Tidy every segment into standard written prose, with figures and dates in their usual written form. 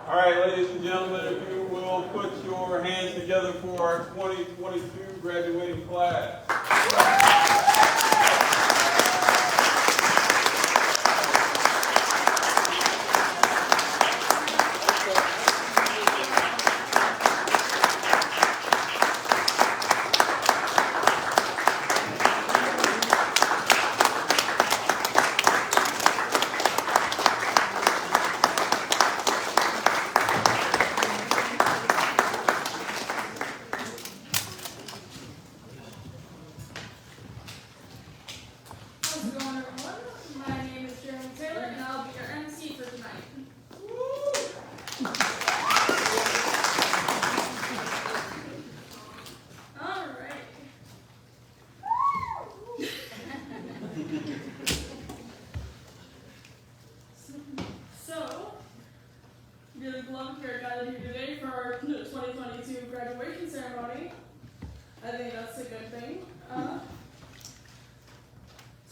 All right, ladies and gentlemen, if you will put your hands together for our 2022 graduating class. Really glad we are gathered here today for our 2022 graduation ceremony. I think that's a good thing.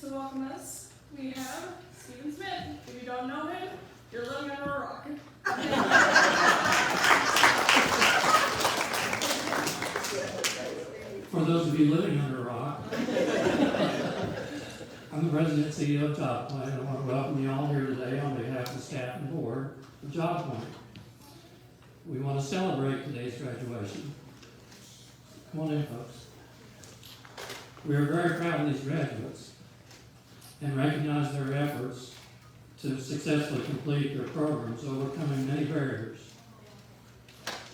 To welcome us, we have Stephen Smith. If you don't know him, you're living under a rock. For those of you living under a rock, I'm the President and CEO of Job Point. I want to welcome you all here today on behalf of the staff and board of Job Point. We want to celebrate today's graduation. Come on in, folks. We are very proud of these graduates and recognize their efforts to successfully complete their programs, overcoming many barriers.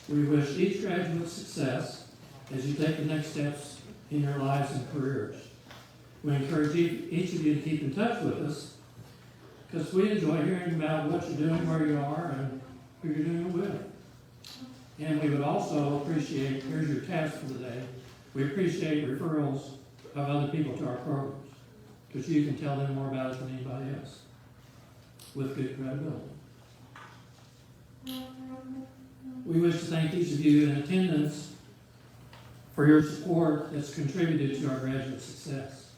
We wish each graduate success as you take the next steps in your lives and careers. We encourage each of you to keep in touch with us because we enjoy hearing about what you're doing, where you are, and who you're doing it with. And we would also appreciate, here's your task for the day, we appreciate referrals of other people to our programs because you can tell them more about it than anybody else with good credibility. We wish to thank each of you in attendance for your support that's contributed to our graduate success,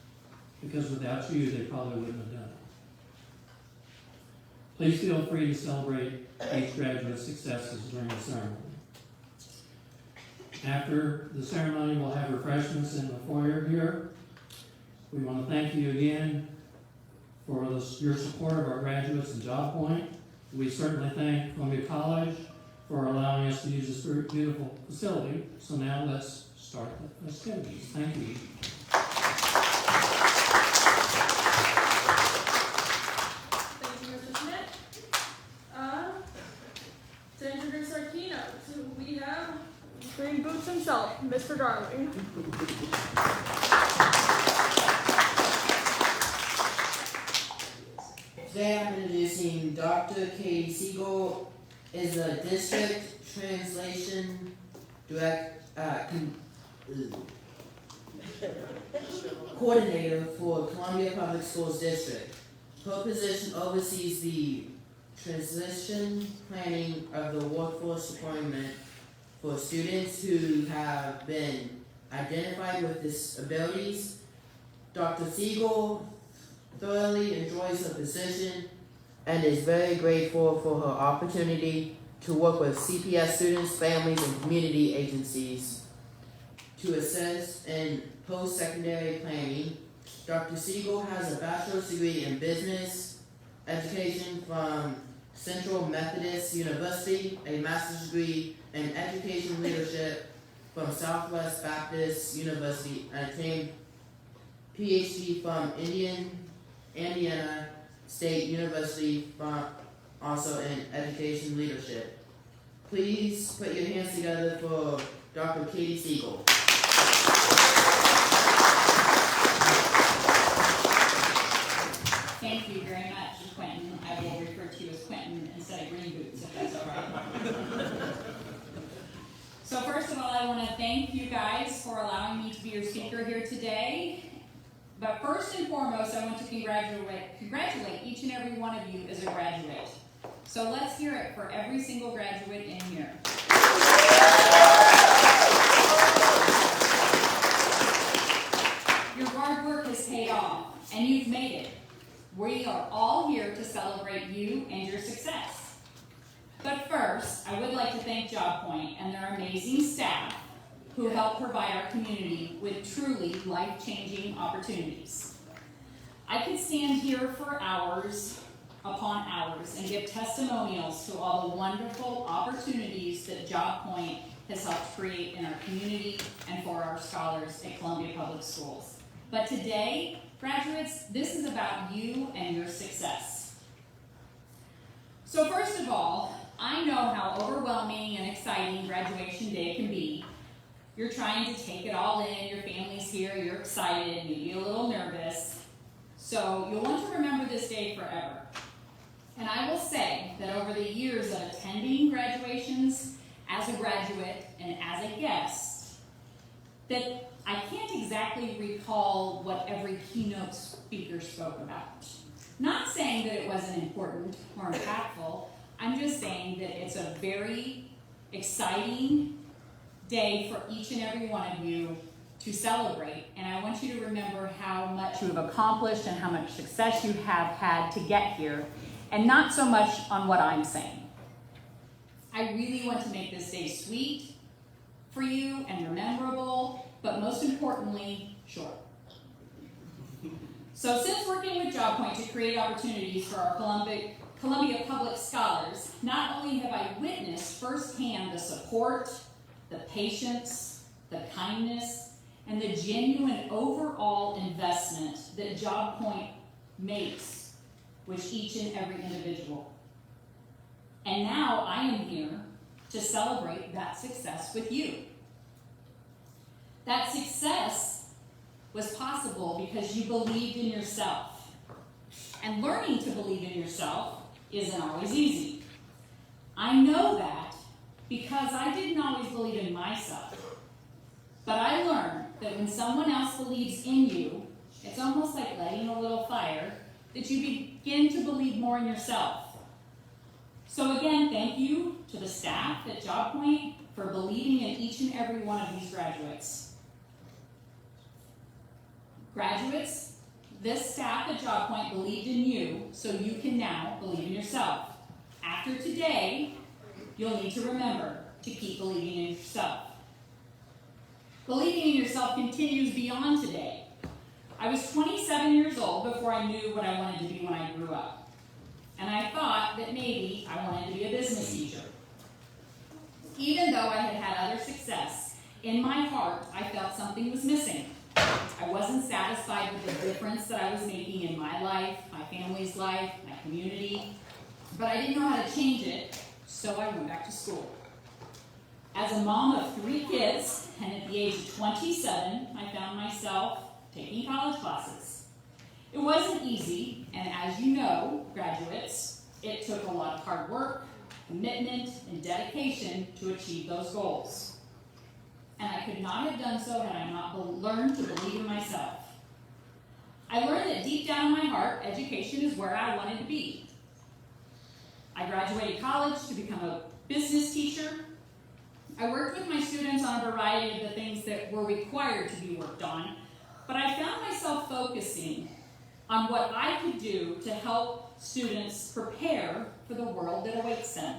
because without you, they probably wouldn't have done it. Please feel free to celebrate each graduate's successes during the ceremony. After the ceremony, we'll have refreshments in the foyer here. We want to thank you again for your support of our graduates and Job Point. We certainly thank Columbia College for allowing us to use this very beautiful facility. So now let's start the festivities. Thank you. Thank you, Mr. Smith. To introduce our keynote, we have Green Boots himself, Mr. Darling. Today I'm introducing Dr. Katie Siegel, is a district translation coordinator for Columbia Public Schools District. Her position oversees the transition planning of the workforce deployment for students who have been identified with disabilities. Dr. Siegel thoroughly enjoys her position and is very grateful for her opportunity to work with CPS students, families, and community agencies to assist in post-secondary planning. Dr. Siegel has a bachelor's degree in business education from Central Methodist University, a master's degree in education leadership from Southwest Baptist University, and attained PhD from Indiana State University, also in education leadership. Please put your hands together for Dr. Katie Siegel. Thank you very much, Quentin. I will refer to you as Quentin thank you guys for allowing me to be your speaker here today. But first and foremost, I want to congratulate each and every one of you as a graduate. So let's hear it for every single graduate in here. Your hard work has paid off, and you've made it. We are all here to celebrate you and your success. But first, I would like to thank JobPoint and their amazing staff who help provide our community with truly life-changing opportunities. I could stand here for hours upon hours and give testimonials to all the wonderful opportunities that JobPoint has helped create in our community and for our scholars at Columbia Public Schools. But today, graduates, this is about you and your success. So first of all, I know how overwhelming and exciting graduation day can be. You're trying to take it all in, your family's here, you're excited, maybe a little nervous. So you'll want to remember this day forever. And I will say that over the years of attending graduations as a graduate and as a guest, that I can't exactly recall what every keynote speaker spoke about. Not saying that it wasn't important or impactful, I'm just saying that it's a very exciting day for each and every one of you to celebrate. And I want you to remember how much you have accomplished and how much success you have had to get here, and not so much on what I'm saying. I really want to make this day sweet for you and memorable, but most importantly, short. So since working with JobPoint to create opportunities for our Columbia Public Scholars, not only have I witnessed firsthand the support, the patience, the kindness, and the genuine overall investment that JobPoint makes with each and every individual. And now I am here to celebrate that success with you. That success was possible because you believed in yourself. And learning to believe in yourself isn't always easy. I know that because I didn't always believe in myself. But I learned that when someone else believes in you, it's almost like lighting a little fire, that you begin to believe more in yourself. So again, thank you to the staff at JobPoint for believing in each and every one of these graduates. Graduates, this staff at JobPoint believed in you, so you can now believe in yourself. After today, you'll need to remember to keep believing in yourself. Believing in yourself continues beyond today. I was 27 years old before I knew what I wanted to be when I grew up. And I thought that maybe I wanted to be a business teacher. Even though I had had other success, in my heart, I felt something was missing. I wasn't satisfied with the difference that I was making in my life, my family's life, my community, but I didn't know how to change it, so I went back to school. As a mom of 3 kids, and at the age of 27, I found myself taking college classes. It wasn't easy, and as you know, graduates, it took a lot of hard work, commitment, and dedication to achieve those goals. And I could not have done so had I not learned to believe in myself. I learned that deep down in my heart, education is where I wanted to be. I graduated college to become a business teacher. I worked with my students on a variety of the things that were required to be worked on, but I found myself focusing on what I could do to help students prepare for the world that awaits them.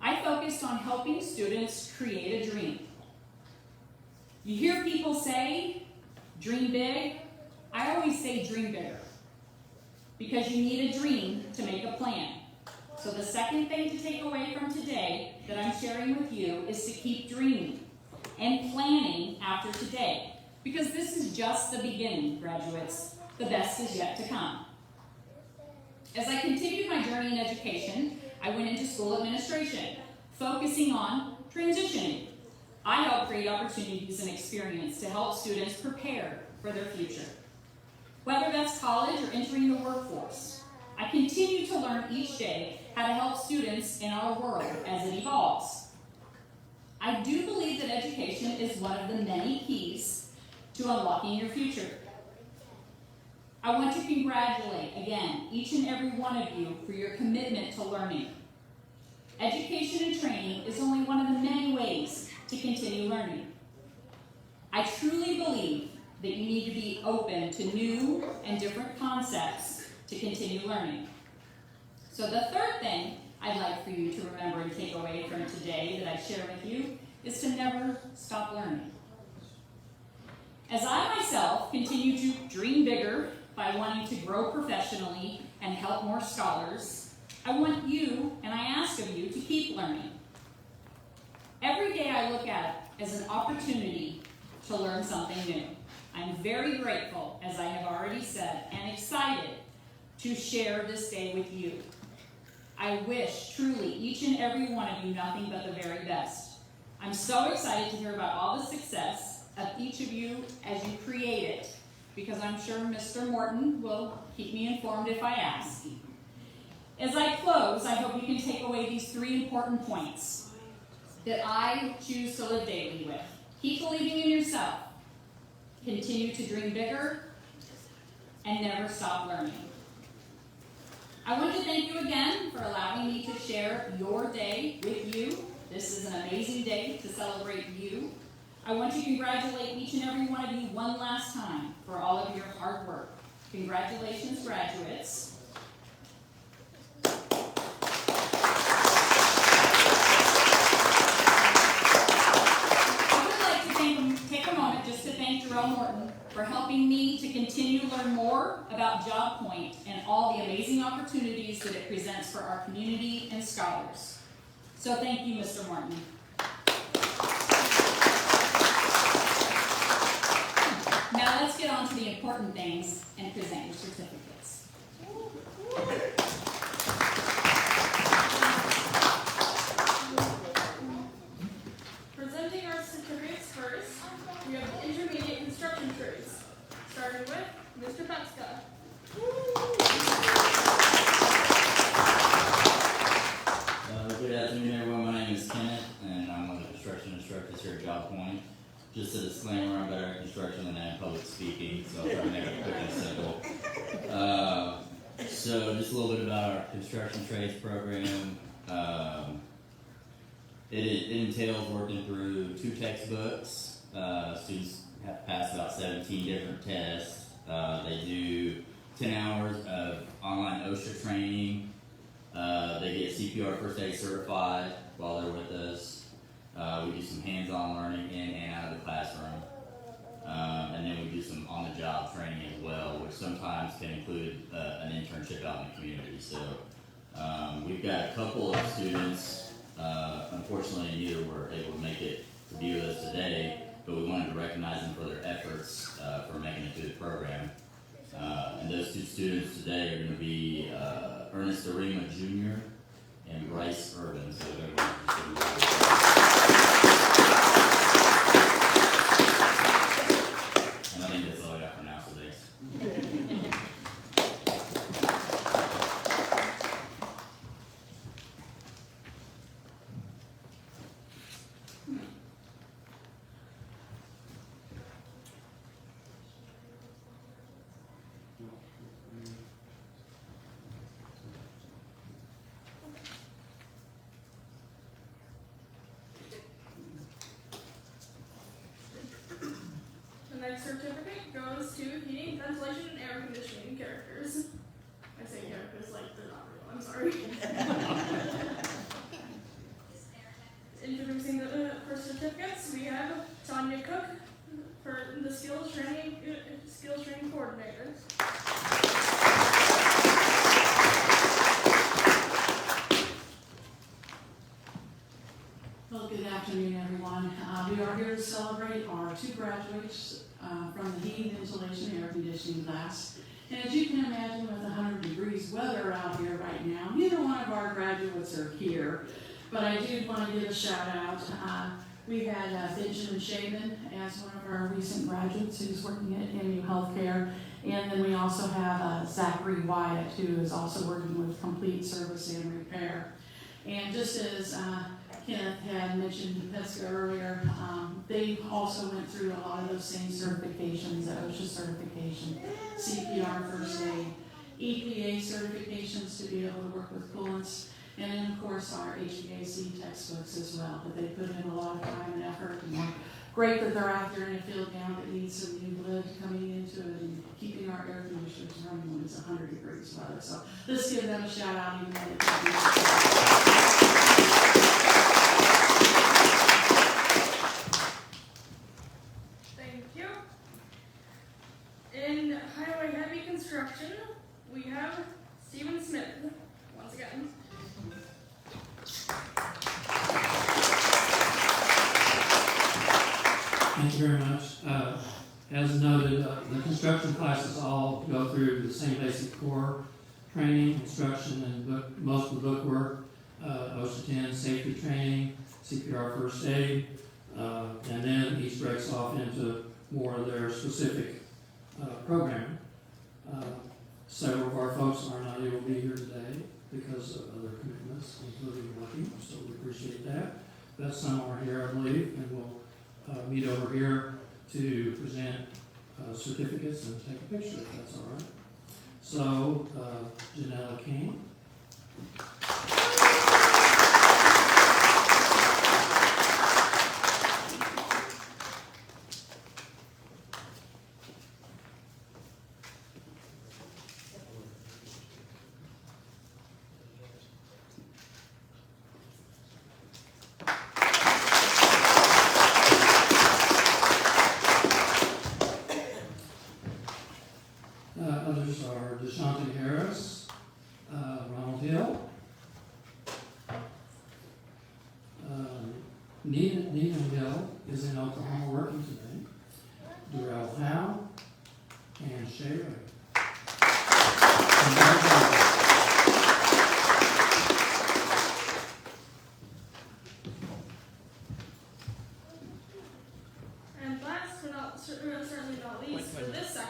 I focused on helping students create a dream. You hear people say, dream big. I always say dream bigger, because you need a dream to make a plan. So the second thing to take away from today that I'm sharing with you is to keep dreaming and planning after today, because this is just the beginning, graduates. The best is yet to come. As I continued my journey in education, I went into school administration, focusing on transitioning. I help create opportunities and experience to help students prepare for their future. Whether that's college or entering the workforce, I continue to learn each day how to help students in our world as it evolves. I do believe that education is one of the many keys to unlocking your future. I want to congratulate, again, each and every one of you for your commitment to learning. Education and training is only one of the many ways to continue learning. I truly believe that you need to be open to new and different concepts to continue learning. So the third thing I'd like for you to remember and take away from today that I share with you is to never stop learning. As I myself continue to dream bigger by wanting to grow professionally and help more scholars, I want you, and I ask of you, to keep learning. Every day I look at it as an opportunity to learn something new. I'm very grateful, as I have already said, and excited to share this day with you. I wish, truly, each and every one of you nothing but the very best. I'm so excited to hear about all the success of each of you as you create it, because I'm sure Mr. Morton will keep me informed if I ask. As I close, I hope you can take away these 3 important points that I choose to live daily with. Keep believing in yourself. Continue to dream bigger, and never stop learning. I want to thank you again for allowing me to share your day with you. This is an amazing day to celebrate you. I want to congratulate each and every one of you one last time for all of your hard work. Congratulations, graduates. Morton for helping me to continue to learn more about Job Point and all the amazing opportunities that it presents for our community and scholars. So thank you, Mr. Morton. Now let's get on to the important things and present your certificates. Presenting our certificates first, we have the intermediate construction trades, starting with Mr. Petska. Good afternoon, everyone. My name is Kenneth, and I'm one of the construction instructors here at Job Point. Just a disclaimer, I'm better at construction than I am public speaking, so I'll try to make it quick and simple. So just a little bit about our construction trades program. It entails working through 2 textbooks. Students have to pass about 17 different tests. They do 10 hours of online OSHA training. They get CPR first aid certified while they're with us. We do some hands-on learning in and out of the classroom. And then we do some on-the-job training as well, which sometimes can include an internship out in the community. So we've got a couple of students. Unfortunately, neither were able to make it to be with us today, but we wanted to recognize them for their efforts for making it through the program. And those 2 students today are going to be Ernest Arima Jr. and Bryce Urban. So and I think that's all I got for now, so thanks. The next certificate goes to heating, ventilation, and air conditioning characters. I say characters like they're not real, I'm sorry. Introducing the first certificates, we have Tanya Cook for the skills training coordinator. Well, good afternoon, everyone. We are here to celebrate our 2 graduates from the heating, ventilation, and air conditioning class. And as you can imagine, with 100 degrees weather out here right now, neither one of our graduates are here. But I do want to give a shout out. We've had Benjamin Shaven as one of our recent graduates who's working at MU Healthcare. And then we also have Zachary Wyatt, who is also working with complete service and repair. And just as Kenneth had mentioned Pesca earlier, they also went through a lot of those same certifications, OSHA certification, CPR first aid, EPA certifications to be able to work with coolants, and then of course our HVAC textbooks as well. But they put in a lot of time and effort, and we're great that they're out there in a field now that needs some new blood coming into it and keeping our air conditioners running when it's 100 degrees weather. So let's give them a shout out even though they can't be Thank you. In highway heavy construction, we have Stephen Smith, once again. Thank you very much. As noted, the construction classes all go through the same basic core training, instruction, and most of the book work, OSHA 10 safety training, CPR first aid, and then each breaks off into more of their specific programming. Several of our folks are not able to be here today because of other commitments, including working, so we appreciate that. But some are here, I believe, and we'll meet over here to present certificates and take a picture, if that's all right. So, Janella King. Others are DeShante Harris, Ronald Hill, Nina Hill is in Oklahoma working today, Darrell Howe, and Shay Ray. And last but not, certainly not least, for this section,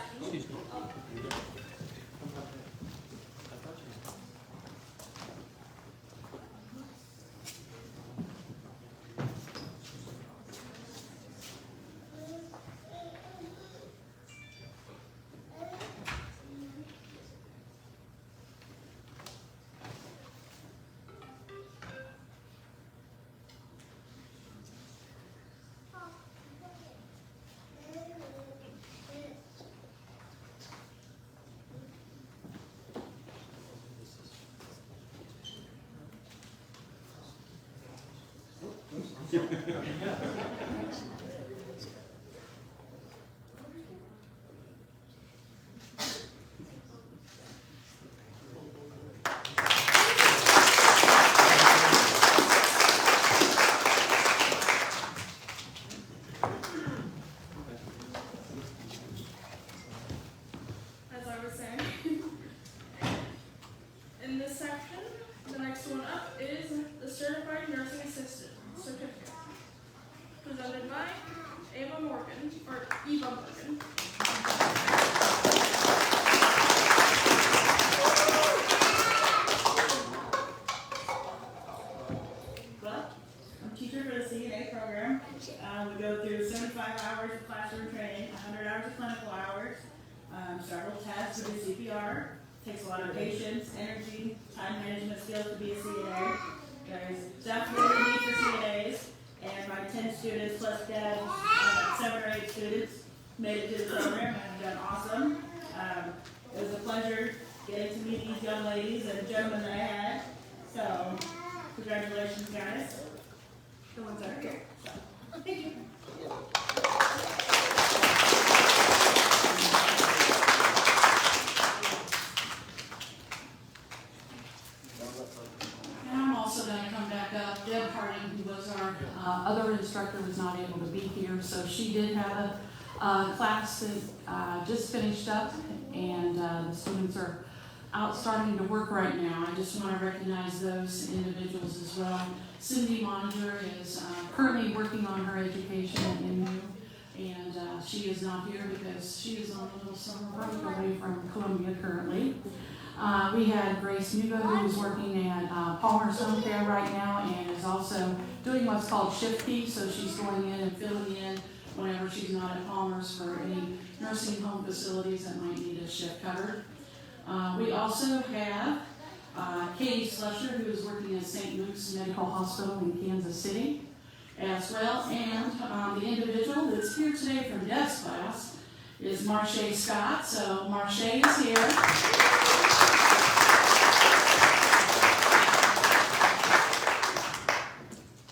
as I was saying, in this section, the next one up is the Certified Nursing Assistant Certificate, presented by Eva Morgan. Well, I'm teacher for the CNA program. We go through 75 hours of classroom training, 100 hours of clinical hours, several tests to do CPR. Takes a lot of patience, energy, time management skills to be a CNA. There's definitely a need for CNAs, and my 10 students plus Deb, 7 or 8 students made it to the program and have done awesome. It was a pleasure getting to meet these young ladies and gentlemen that I had. So, congratulations, guys. The ones that are here. So, thank you. And I'm also going to come back up. Deb Harding, who was our other instructor, was not able to be here, so she did have a class that just finished up, and the students are out starting to work right now. I just want to recognize those individuals as well. Cindy Moninger is currently working on her education at MU, and she is not here because she is on a little summer break away from Columbia currently. We had Grace Nugo, who's working at Palmer's Home Care right now and is also doing what's called shift key, so she's going in and filling in whenever she's not at Palmer's for any nursing home facilities that might need a shift covered. We also have Katie Slusher, who is working at St. Luke's Medical Hospital in Kansas City as well, and the individual that's here today from Deb's class is Marche Scott. So Marche is here.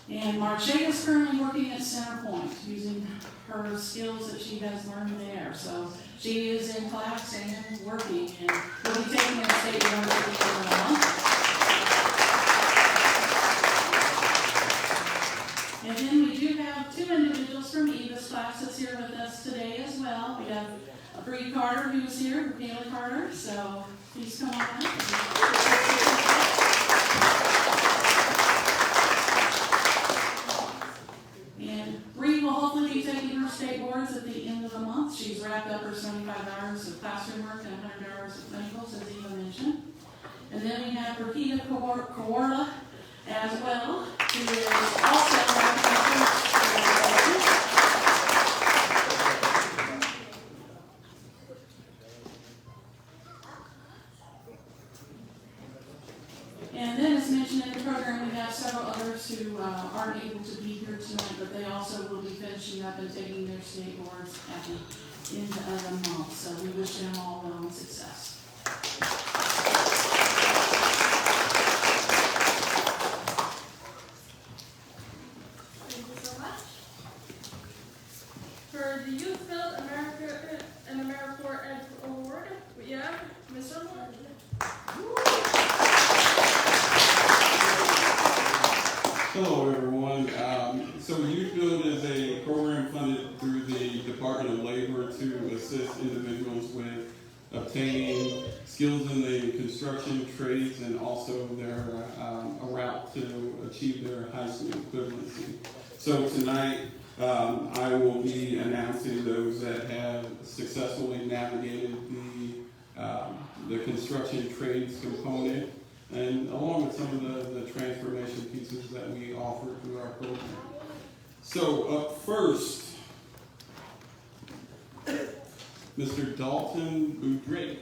And Marche is currently working at Centerpoint, using her skills that she has learned there. So she is in class and working, and will be taking a state board at the end of the month. And then we do have 2 individuals from Eva's class that's here with us today as well. We have Bree Carter, who's here, Kayla Carter, so please come on up. Bree will hopefully be taking her state boards at the end of the month. She's wrapped up her 75 hours of classroom work and 100 hours of clinicals, as Eva mentioned. And then we have Rakita Kawarla as well, who is also wrapping up her And then, as mentioned in the program, we have several others who aren't able to be here tonight, but they also will be finishing up and taking their state boards at the end of the month. So we wish them all well and success. Thank you so much. For the Youth Build America and AmeriCorps Ed Award, we have Mr. Moore. Hello, everyone. So Youth Build is a program funded through the Department of Labor to assist individuals with obtaining skills in the construction trades and also their a route to achieve their high school equivalency. So tonight, I will be announcing those that have successfully navigated the construction trades component, and along with some of the transformation pieces that we offer through our program. So up first, Mr. Dalton Boudreau.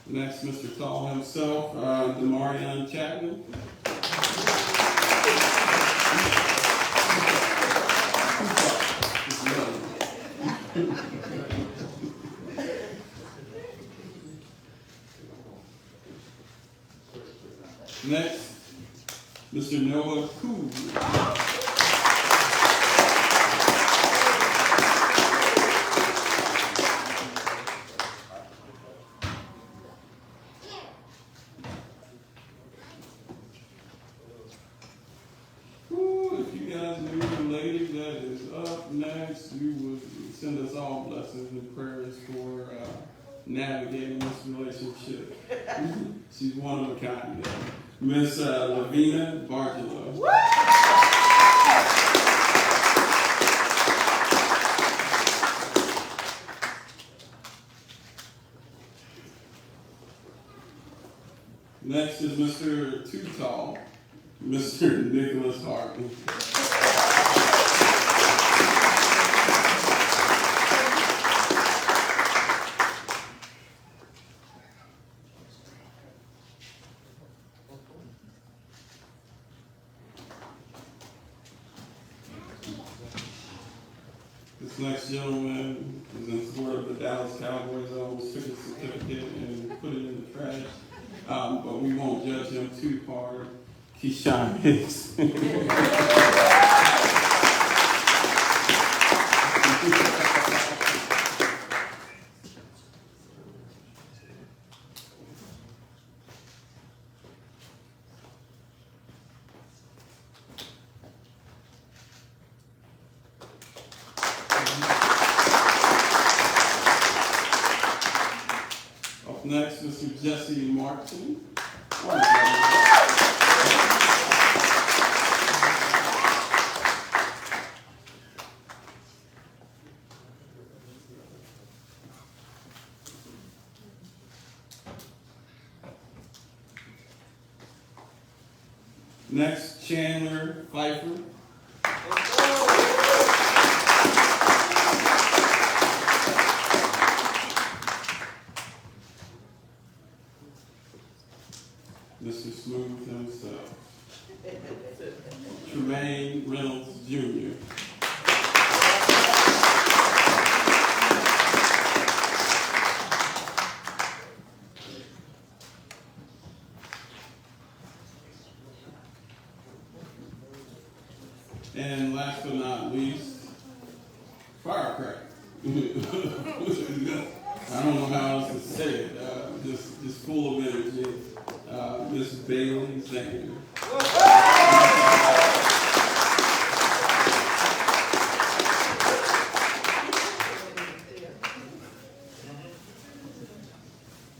Next, Mr. Tall himself, Demarion Chapman. Next, Mr. Noah Cool. If you guys knew the lady that is up next, you would send us all blessings and prayers for navigating this relationship. She's one of a kind. Miss Lavina Bargelo. Next is Mr. Too Tall, Mr. Nicholas Hartley. This next gentleman is in support of the Dallas Cowboys. I almost took his certificate and put it in the trash. But we won't judge him too hard. Keyshawn Hicks. Up next, Mr. Jesse Martin. Next, Chandler Pfeiffer. Mr. Smooth himself. Tremaine Reynolds Jr. And last but not least, Firecracker. I don't know how else to say it. Just full of energy. Miss Bailey Zanger.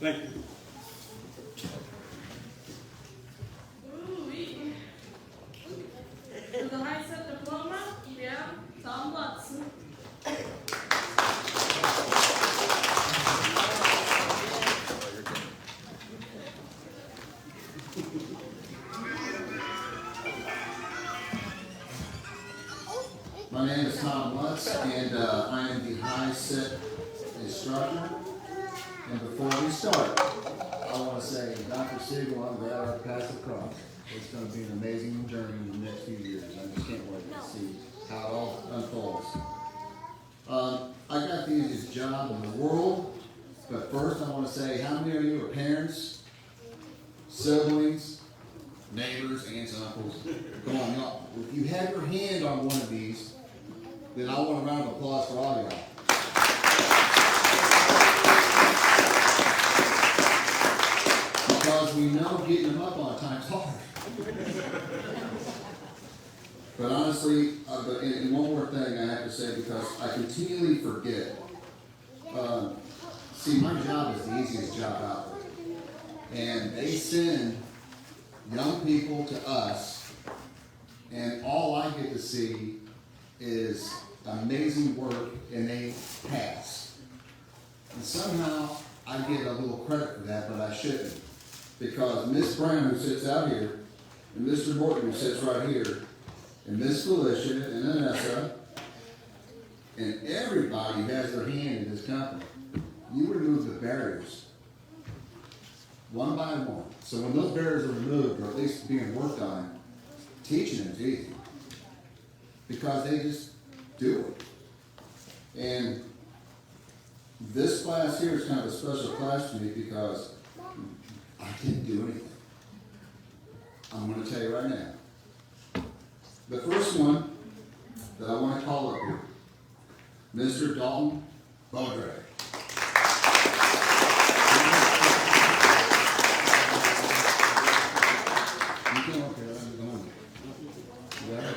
Thank you. Ooh-wee. For the high set diploma, yeah, Tom Lutz. My name is Tom Lutz, and I am the high set instructor. And before we start, I want to say, Dr. Siegel, I'm glad our paths have crossed. It's going to be an amazing journey in the next few years. I just can't wait to see how it all unfolds. I got the easiest job in the world, but first I want to say, how many of you are parents, siblings, neighbors, aunts, uncles? Come on, y'all. If you have your hand on one of these, then I want a round of applause for all y'all. Because we know getting them up on time is hard. But honestly, and one more thing I have to say, because I continually forget. See, my job is the easiest job out there. And they send young people to us, and all I get to see is amazing work, and they pass. And somehow I get a little credit for that, but I shouldn't. Because Miss Brown, who sits out here, and Mr. Morton, who sits right here, and Miss Felicia, and Anessa, and everybody who has their hand in this company, you remove the barriers, one by one. So when those barriers are removed, or at least being worked on, teaching is easy. Because they just do it. And this class here is kind of a special class to me because I didn't do anything. I'm going to tell you right now. The first one that I want to call up here, Mr. Dalton Baudry. You come up here. I'm going. Yeah.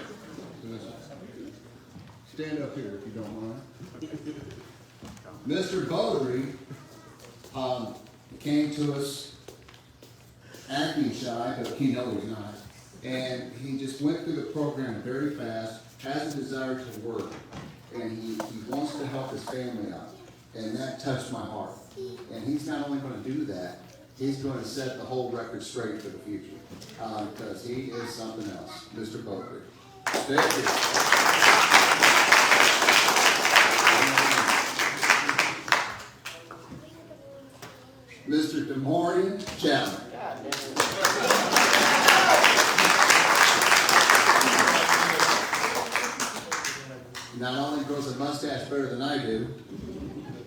Stand up here if you don't mind. Mr. Baudry came to us acting shy, but he knows he's not. And he just went through the program very fast, has a desire to work, and he wants to help his family out. And that touched my heart. And he's not only going to do that, he's going to set the whole record straight for the future. Because he is something else. Mr. Baudry. Stay here. Mr. Demorian Chapman. Not only grows a mustache better than I do,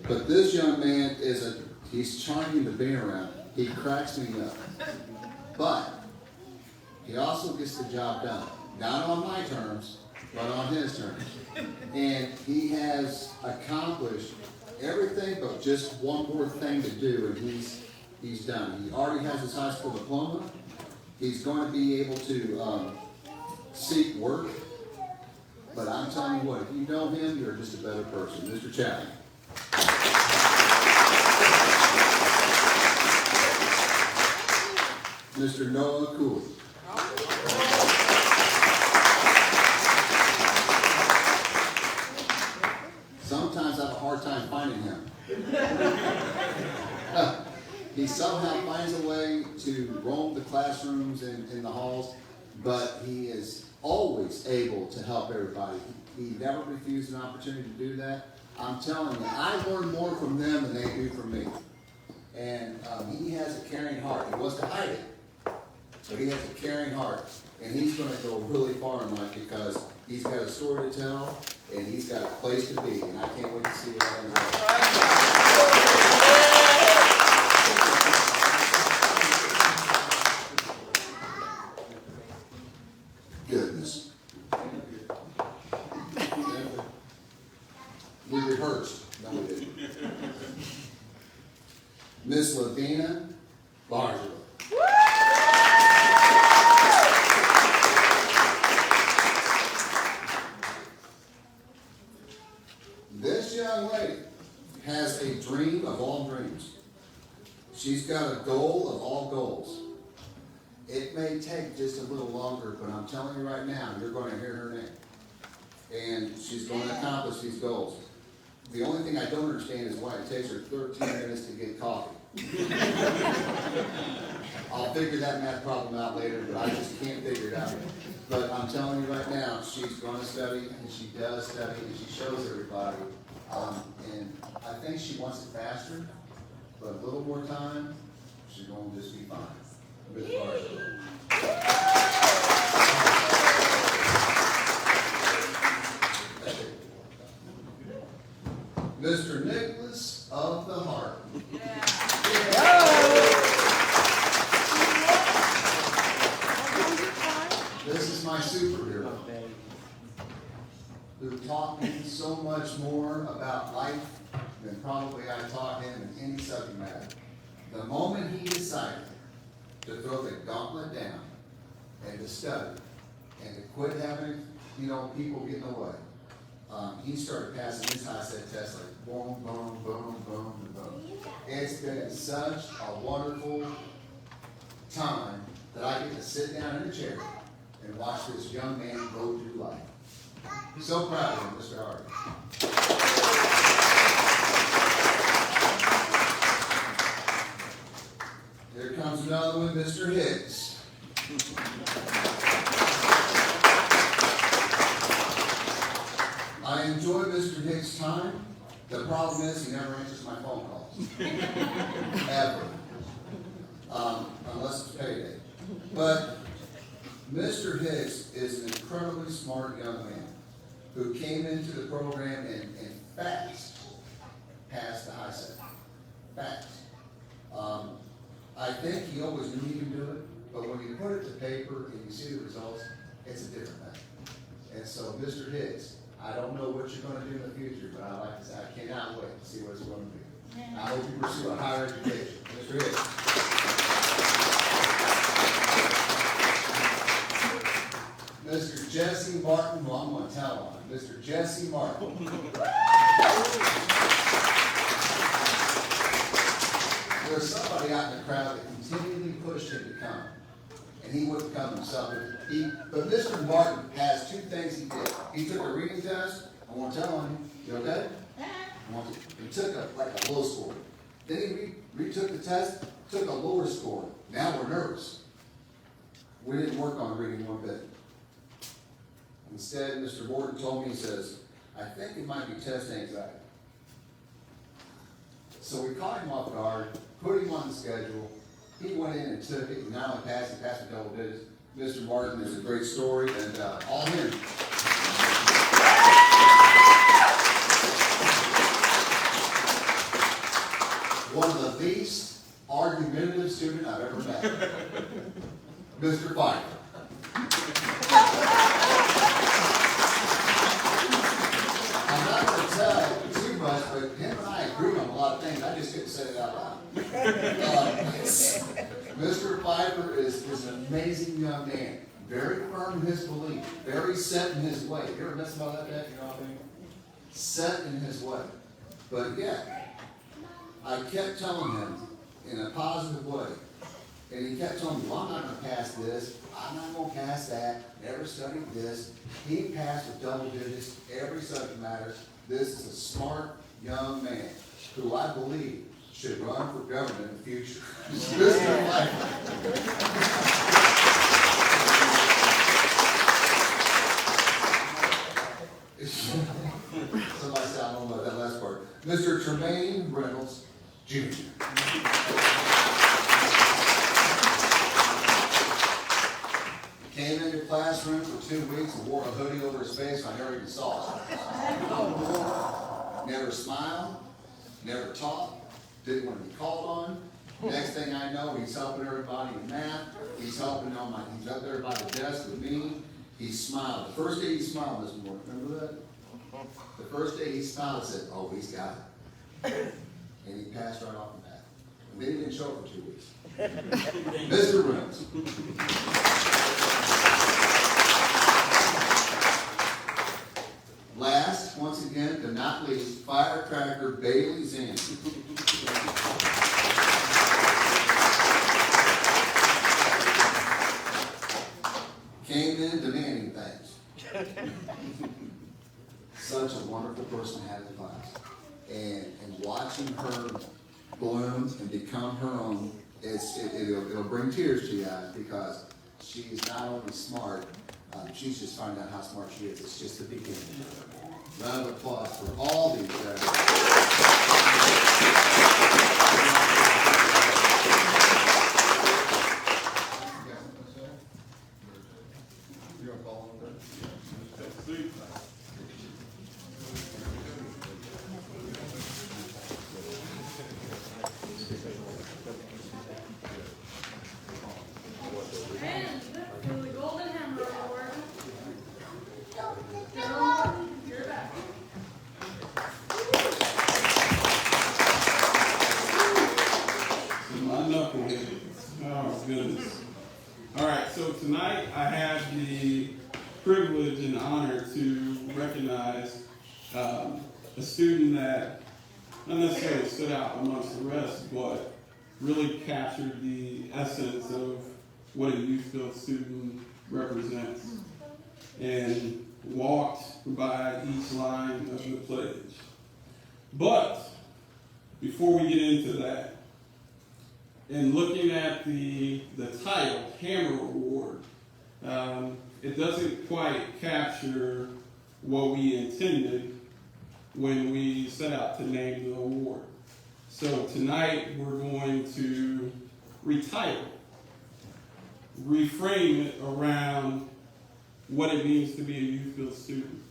but this young man he's charming to be around. He cracks me up. But he also gets the job done. Not on my terms, but on his terms. And he has accomplished everything but just one more thing to do, and he's done. He already has his high school diploma. He's going to be able to seek work. But I'm telling you what, if you know him, you're just a better person. Mr. Chapman. Mr. Noah Cooley. Sometimes I have a hard time finding him. He somehow finds a way to roam the classrooms and in the halls. but he is always able to help everybody. He never refused an opportunity to do that. I'm telling you, I learn more from them than they do from me. And he has a caring heart. He wants to hide it, but he has a caring heart. And he's going to go really far in life because he's got a story to tell, and he's got a place to be. And I can't wait to see what that is. Goodness. We rehearsed. No, we didn't. Miss Lavina Barger. This young lady has a dream of all dreams. She's got a goal of all goals. It may take just a little longer, but I'm telling you right now, you're going to hear her name. And she's going to accomplish these goals. The only thing I don't understand is why it takes her 13 minutes to get coffee. I'll figure that math problem out later, but I just can't figure it out. But I'm telling you right now, she's going to study, and she does study, and she shows everybody. And I think she wants it faster, but a little more time, she's going to just be fine. Ms. Marshall. Mr. Nicholas of the Heart. This is my superhero, who taught me so much more about life than probably I taught him in any subject matter. The moment he decided to throw the gauntlet down and to study and to quit having, people get in the way, he started passing his high-set tests like boom, boom, boom, boom, and boom. It's been such a wonderful time that I get to sit down in a chair and watch this young man go through life. So proud of him, Mr. Hart. Here comes another one, Mr. Hicks. I enjoy Mr. Hicks' time. The problem is he never answers my phone calls. Ever. Unless it's payday. But Mr. Hicks is an incredibly smart young man who came into the program and fast passed the high set. Fast. I think he always knew he could do it, but when you put it to paper and you see the results, it's a different thing. And so, Mr. Hicks, I don't know what you're going to do in the future, but I cannot wait to see what it's going to be. I hope you pursue a higher education. Mr. Hicks. Mr. Jesse Martin, well, I'm going to tell on him. Mr. Jesse Martin. There's somebody out in the crowd that continually pushed him to come, and he wouldn't come himself. But Mr. Martin has two things he did. He took a reading test. I won't tell on you. You okay? He took a low score. Then he retook the test, took a lower score. Now we're nervous. We didn't work on reading one bit. Instead, Mr. Morton told me, he says, I think it might be test anxiety. So we caught him off guard, put him on the schedule. He went in and took it, and not only passed, he passed with double digits. Mr. Martin is a great story, and all him. One of the least argumentative students I've ever met. Mr. Pfeiffer. I'm not going to tell too much, but him and I agree on a lot of things. I just couldn't say it out loud. Mr. Pfeiffer is an amazing young man. Very firm in his belief. Very set in his way. You ever mess about that? You know what I mean? Set in his way. But yet, I kept telling him in a positive way. And he kept telling me, well, I'm not going to pass this. I'm not going to pass that. Never studied this. He passed with double digits. Every subject matter. This is a smart young man who I believe should run for government in the future. Mr. Pfeiffer. Junior. Came into the classroom for 2 weeks and wore a hoodie over his face, so I never even saw him. Never smiled, never talked, didn't want to be called on. Next thing I know, he's helping everybody in math. He's helping he's up there by the desk with me. He smiled. The first day he smiled this morning, remember that? The first day he smiled, I said, oh, he's got it. And he passed right off the bat. And then he didn't show up for 2 weeks. Mr. Rooms. Last, once again, but not least, firecracker Bailey Zandy. Came in demanding things. Such a wonderful person to have in class. And watching her bloom and become her own, it'll bring tears to you guys, because she is not only smart, she's just finding out how smart she is. It's just the beginning. Round of applause for all these guys. You're gonna call on that? And for the Golden Hammer Award, Daryl, you're back. My knuckleheads. Oh, goodness. All right, so tonight I have the privilege and honor to recognize a student that not necessarily stood out amongst the rest, but really captured the essence of what a youth-built student represents and walked by each line of the pledge. But before we get into that, and looking at the title, Hammer Award, it doesn't quite capture what we intended when we set out to name the award. So tonight we're going to retitle, reframe it around what it means to be a youth-built student.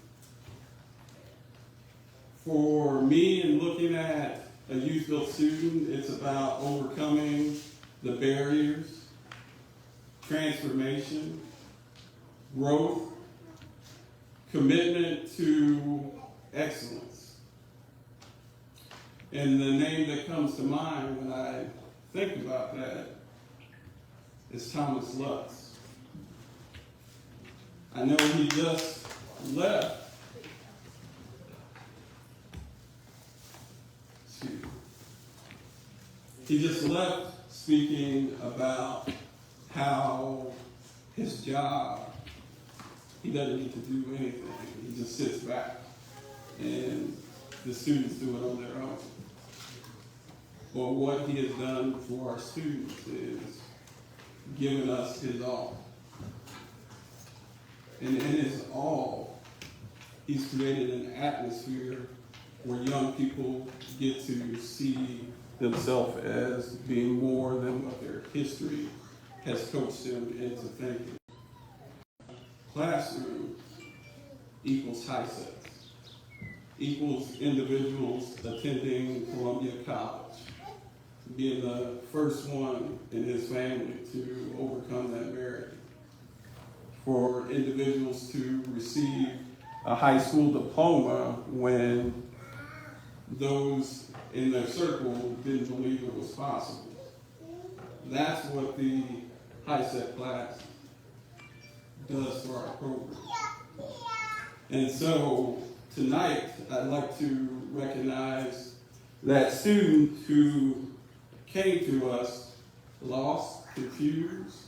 For me, in looking at a youth-built student, it's about overcoming the barriers, transformation, growth, commitment to excellence. And the name that comes to mind when I think about that is Thomas Lutz. I know he just left. He just left speaking about how his job, he doesn't need to do anything. He just sits back and the students do it on their own. But what he has done for our students is given us his all. And in his all, he's created an atmosphere where young people get to see themselves as being more than what their history has coached them into thinking. Classroom equals high sets, equals individuals attending Columbia College, being the first one in his family to overcome that barrier. For individuals to receive a high school diploma when those in their circle didn't believe it was possible. That's what the high set class does for our program. And so tonight I'd like to recognize that student who came to us lost, confused,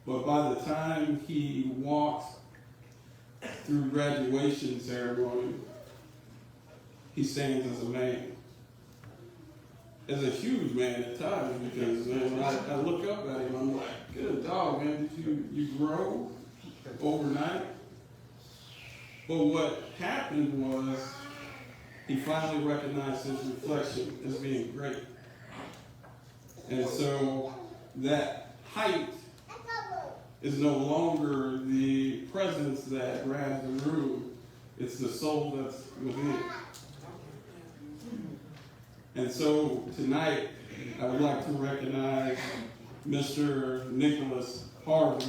but by the time he walked through graduation ceremony, he stands as a man. As a huge man at times, because when I look up at him, I'm like, good dog, man, did you grow overnight? But what happened was he finally recognized his reflection as being great. And so that height is no longer the presence that grabs the room, it's the soul that's within. And so tonight, I would like to recognize Mr. Nicholas Harvey.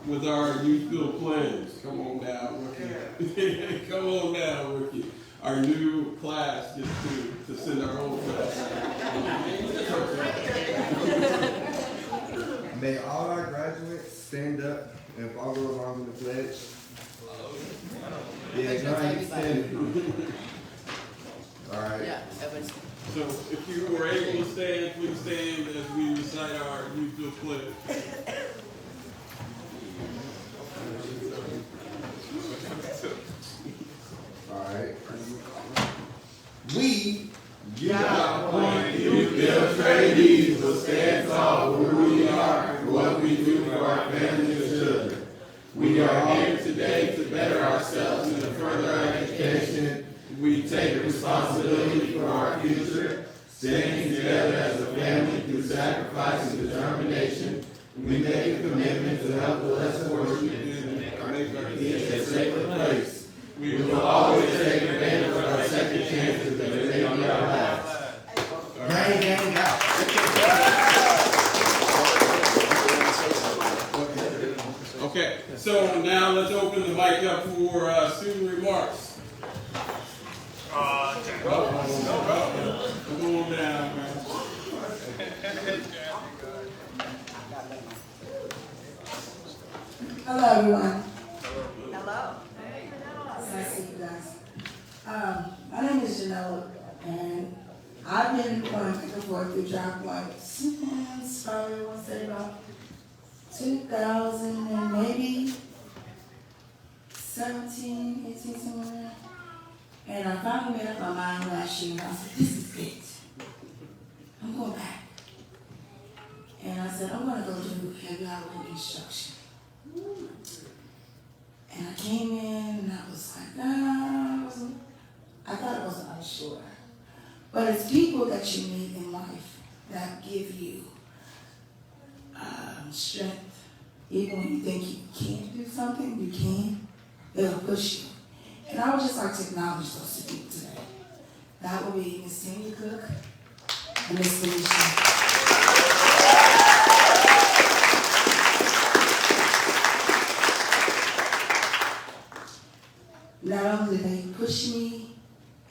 With our youth build plans. Come on now, rookie. Come on now, rookie. Our new class gets to send our old class. May all our graduates stand up and follow along with the pledge. Yeah, Johnny, stand. All right. Yeah, everyone's. So if you were able to stand, please stand as we recite our youth build pledge. Alright. We, Utah Point Youth Build Trainees, will stand tall for who we are and what we do for our families and children. We are here today to better ourselves and to further our education. We take responsibility for our future, standing together as a family through sacrifice and determination. We make a commitment to help the less fortunate and make our community a safer place. We will always take advantage of our second chances that may be our lives. Gang, gang, out. Okay, so now let's open the mic up for student remarks. Come on down, man. Hello, everyone. Hello. Nice to see you guys. My name is Janella, and I've been going back and forth through job points since probably, I want to say about 2000 and maybe 17, 18, somewhere. And I finally made up my mind last year, and I said, this is it. I'm going back. And I said, I'm going to go do heavy hourly instruction. And I came in and I was like, I thought I was unsure. But it's people that you meet in life that give you strength. Even when you think you can't do something, you can. They'll push you. And I would just like to acknowledge those two people today. That will be Miss Tanya Cook and Miss Felicia. Not only do they push me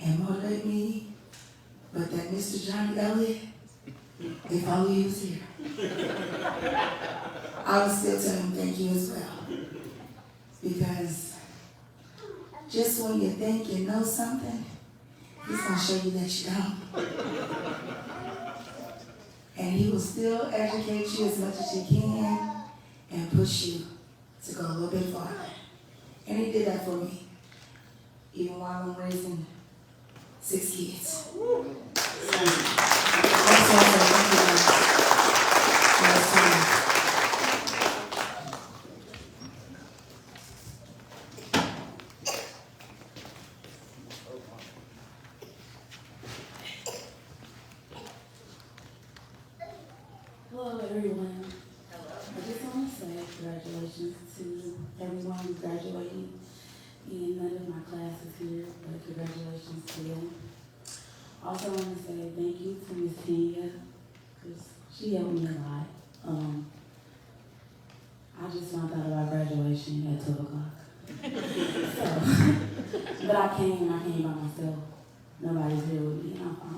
and motivate me, but that Mr. Johnny Elliott, if only he was here, I would still tell him thank you as well. Because just when you think you know something, he's going to show you that you don't. And he will still educate you as much as he can and push you to go a little bit farther. And he did that for me, even while I'm raising 6 kids. Hello, everyone. I just want to say congratulations to everyone who's graduating. And none of my classes here, but congratulations to them. Also want to say thank you to Miss Tanya, because she helped me a lot. I just found out about graduation at 12 o'clock. So, but I came by myself. Nobody's here with me, and I'm fine.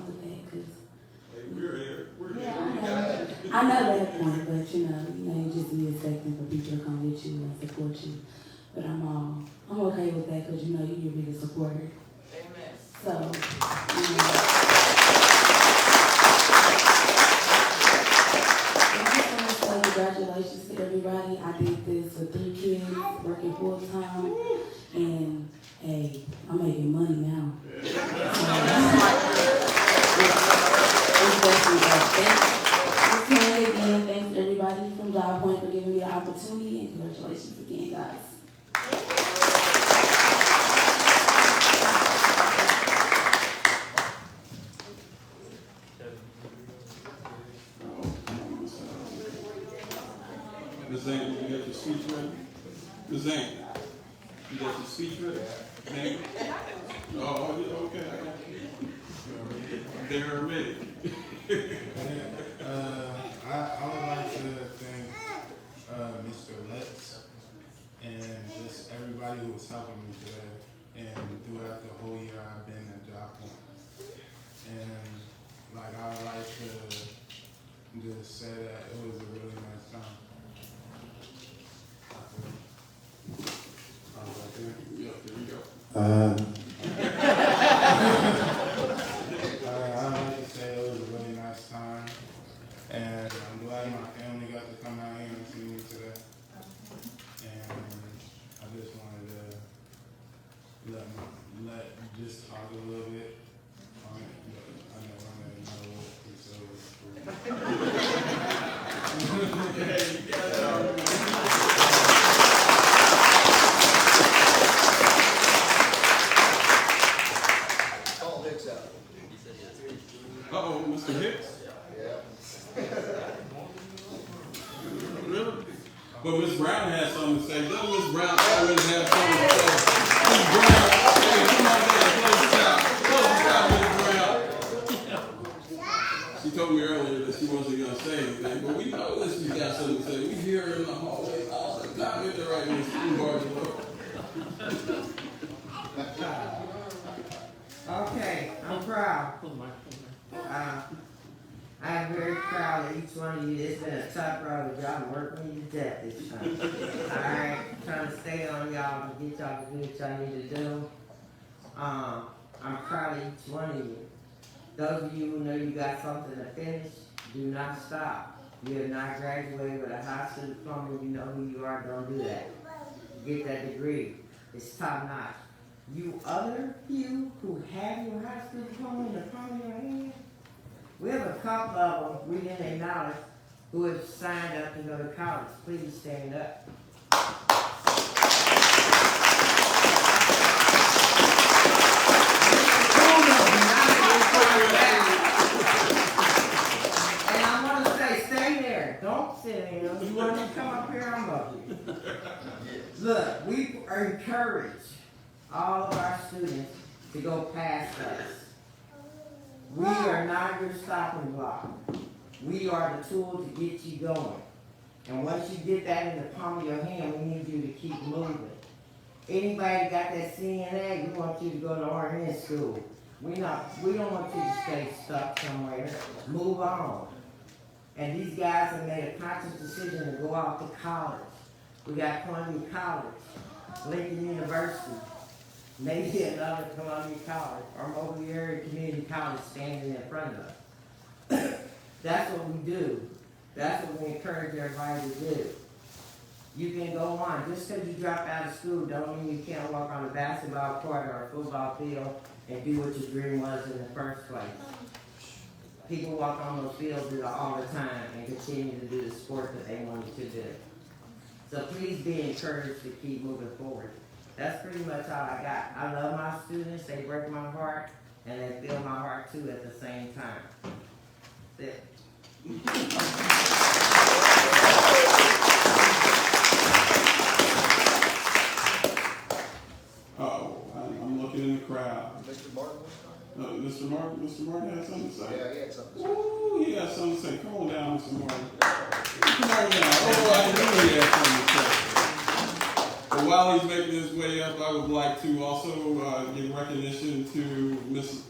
may just be expecting for people to come with you and support you. But I'm okay with that because you know you're your biggest supporter. Amen. So, congratulations to everybody. I did this with 3 kids, working full time, and hey, I'm making money now. It's definitely again, thanks everybody from Job Point for giving me the opportunity, and congratulations again, guys. Ms. Zane, you got your speech ready? Ms. Zane, you got your speech ready? Zane? Oh, yeah, okay, I got you. They're ready. I would like to thank Mr. Letts and just everybody who was helping me today and throughout the whole year I've been at Job Point. And like I would like to just say that it was a really nice time. Yeah, there you go. I'd like to say it was a really nice time, and I'm glad my family got to come out here and see me today. And I just wanted to just talk a little bit on it, but I know I'm gonna know Uh-oh, Mr. Hicks? Really? But Ms. Brown has something to say. Doesn't Ms. Brown always have something to say? Ms. Brown, hey, come on down, close this out. Close this out, Ms. Brown. She told me earlier that she wasn't going to say anything, but we know that she's got something to say. We hear her in the hallways all the time. It's right in the school bars. Okay, I'm proud. I'm very proud of each one of you. It's been a tough road, y'all been working me to death this time. Alright, trying to stay on y'all and get y'all to do what y'all need to do. I'm proud of each one of you. Those of you who know you got something to finish, do not stop. You have not graduated with a high school diploma, you know who you are, don't do that. Get that degree. It's top notch. You other few who have your high school diploma in the palm of your hand, we have a couple of them we didn't acknowledge who have signed up to go to college. Please stand up. And I want to say, stay there. Don't sit there. You want to come up here, I'm up here. Look, we encourage all of our students to go past us. We are not your stopping block. We are the tool to get you going. And once you get that in the palm of your hand, we need you to keep moving. Anybody got that CNA, we want you to go to RN school. We don't want you to stay stuck somewhere. Move on. And these guys have made a conscious decision to go off to college. We got Columbia College, Lincoln University, maybe another Columbia College, or Mobile Area Community College standing in front of us. That's what we do. That's what we encourage everybody to do. You can go on. Just because you drop out of school don't mean you can't walk on a basketball court or a football field and do what your dream was in the first place. People walk on those fields all the time and continue to do the sport that they wanted to do. So please be encouraged to keep moving forward. That's pretty much all I got. I love my students. They break my heart, and they fill my heart too at the same time. That's it. I'm looking in the crowd. Mr. Martin? Mr. Martin has something to say? Yeah, he had something to say. Ooh, he has something to say. Come on down, Mr. Martin. Come on down. Oh, I knew he had something to say. But while he's making his way up, I would like to also give recognition to Miss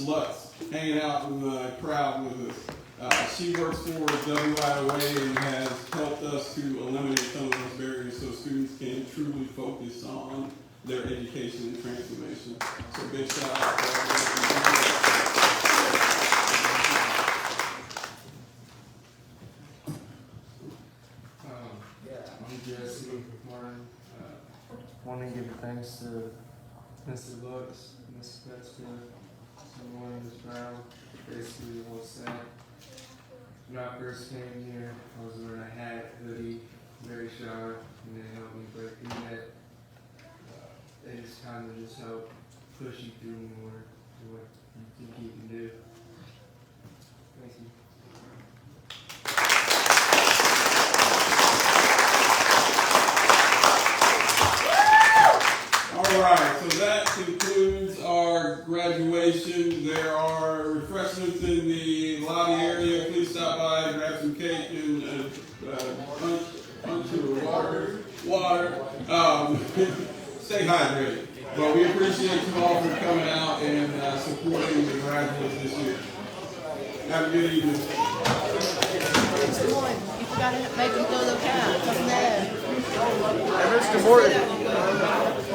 Lutz hanging out in the crowd with us. She works for WIOA and has helped us to eliminate some of those barriers so students can truly focus on their education and transformation. So big shout out to everyone. I'm Jesse Martin. Want to give thanks to Mr. Lux, Ms. Metzger, and Ms. Brown, basically what said. When I first came here, I was wearing a hat, hoodie, very shy, and they helped me break through that. They just kind of just help push you through more to what you think you can do. Thank you. All right, so that concludes our graduation. There are refreshments in the lobby area. Please stop by, grab some cake and punch or water. Stay hydrated. But we appreciate you all for coming out and supporting the graduates this year. Have a good evening. Good morning. You forgot to make them throw the count. Come there. Good morning.